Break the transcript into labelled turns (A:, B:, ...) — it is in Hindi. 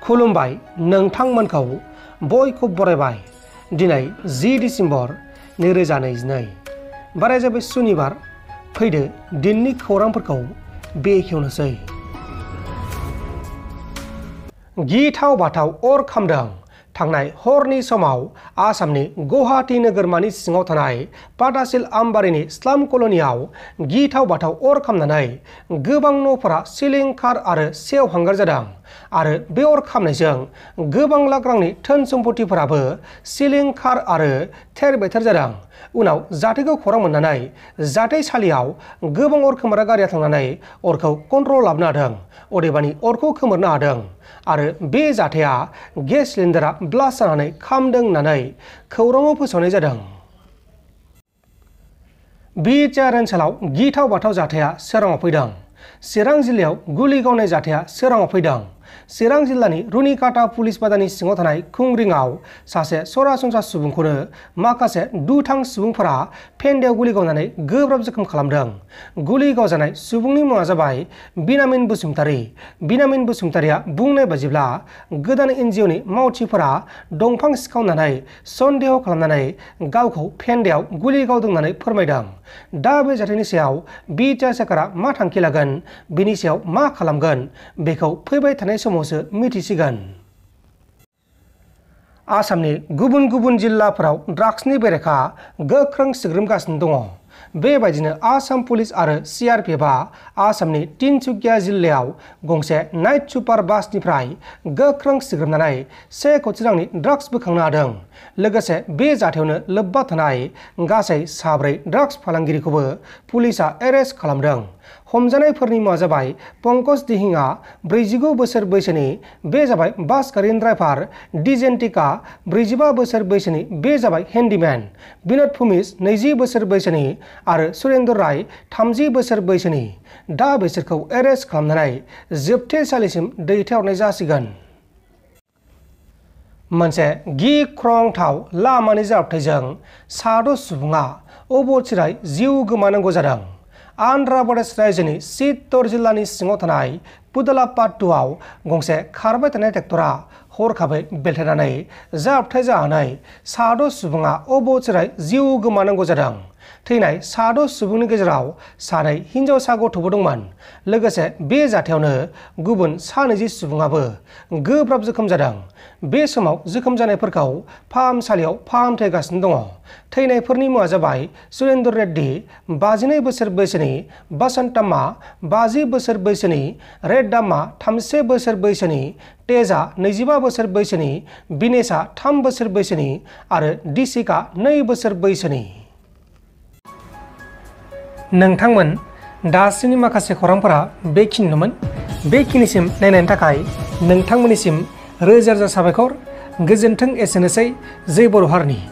A: खुलुमबाय नोंथांमोनखौ बयखौ बरायबाय। दिनै 10 डिसेम्बर 2022 बाराय जाबाय सुनिबार। फैदो दिननि खौरांफोरखौ बेखेवनोसै। गिथाव बाथाव अर खामदों। थांनाय हरनि समाव आसामनि गुवाहाटी नोगोरमानि सिङाव थानाय पाटासिल आमबारिनि स्लाम कल'नियाव गिथाव बाथाव अर खामनानै गोबां न'फोरा सिलिंखार आरो सेवहांगार जादों आरो बे अर खामनायजों गोबां लाख रांनि धोन सम्पतिफोराबो सिलिंखार आरो थेर बेथेर जादों। उनाव जाथायखौ खौरां मोननानै जाथायसालियाव गोबां अर खोमोरग्रा गारिया थांनानै अरखौ कन्ट्रल लाबोनो हादों, अदेबानि अरखौ खोमोरनो हादों आरो बे जाथाया गेस सिलिन्डारा ब्लास्ट जानानै खामदों होननानै खौराङाव फोसावनाय जादों। बिटिआर ओनसोलाव गिथाव बाथाव जाथाया सोराङाव फैदों। चिरां जिल्लायाव गुलि गावनाय जाथाया सोराङाव फैदों। चिरां जिल्लानि रुनिकाटा पुलिस बाजारनि सिङाव थानाय खुंग्रिंआव सासे सरासनस्रा सुबुंखौनो माखासे दुथां सुबुंफोरा फेन्दायाव गुलि गावनानै गोब्राब जखम खालामदों। गुलि गावजानाय सुबुंनि मुङा जाबाय बिनामिन बसुमतारी। बिनामिन बसुमतारीया बुंनाय बायदिब्ला गोदान एनजिअनि मावथिफोरा दंफां सिखावनानै सन्देह खालामनानै गावखौ फेन्दायाव गुलि गावदों होननानै फोरमायदों। दा बे जाथायनि सायाव बिटिआर सरकारा मा थांखि लागोन, बेनि सायाव मा खालामगोन, बेखौ फैबाय थानाय समावसो मिथिसिगोन। आसामनि गुबुन गुबुन जिल्लाफोराव ड्राग्सनि बेरेखा गोख्रों सिग्रोमगासिनो दङ। बेबायदिनो आसाम पुलिस आरो सिआरपिएफआ आसामनि तिनसुकिया जिल्लायाव गंसे नाइट सुपार बासनिफ्राय गोख्रों सिग्रोमनानै 1 कोटि रांनि ड्राग्स बोखांनो हादों। लोगोसे बे जाथायावनो लोब्बा थानाय गासै 4 ड्राग्स फालांगिरिखौबो पुलिसआ एरेस्ट खालामदों। हमजानायफोरनि मुङा जाबाय पंकज दिहिंआ 49 बोसोर बैसोनि, बे जाबाय बास गारिनि ड्राइभार, डिजेन्टिका 45 बोसोर बैसोनि, बे जाबाय हेन्डिमेन, बिनोद भुमिज 20 बोसोर बैसोनि आरो सुरेन्द्र राय 30 बोसोर बैसोनि। दा बिसोरखौ एरेस्ट खालामनानै जोबथेसालिसिम दैथायहरनाय जासिगोन। मोनसे गिख्रंथाव लामानि जाब्रबथायजों 6 सुबुङा अबथिरायै जिउ गोमानांगौ जादों। आन्ध्र प्रदेश रायजोनि चित्तर जिल्लानि सिङाव थानाय पुदलापाट्टुआव गंसे खारबाय थानाय ट्रेक्टरा हरखाबै बेलथायनानै जाब्रबथाय जानानै 6 सुबुङा अबथिरायै जिउ गोमानांगौ जादों। थैनाय 6 सुबुंनि गेजेराव 2 हिनजावसा गथ'बो दंमोन। लोगोसे बे जाथायावनो गुबुन 20 सुबुङाबो गोब्राब जोखोम जादों। बे समाव जोखोम जानायफोरखौ फाहामसालियाव फाहामथायगासिनो दङ। थैनायफोरनि मुङा जाबाय सुरेन्द्र रेड्डी 52 बोसोर बैसोनि, बसन्तम्मा 50 बोसोर बैसोनि, रेड्डाम्मा 31 बोसोर बैसोनि, तेजा 25 बोसोर बैसोनि, बिनेशा 3 बोसोर बैसोनि आरो दिसिका 2 बोसोर बैसोनि। नोंथांमोन दासिमनि माखासे खौरांफोरा बेखिनिनोमोन। बेखिनिसिम नायनायनि थाखाय नोंथांमोननिसिम रोजा रोजा साबायखर। गोजोन्थों। एसेनोसै। जै बर' हारिनि।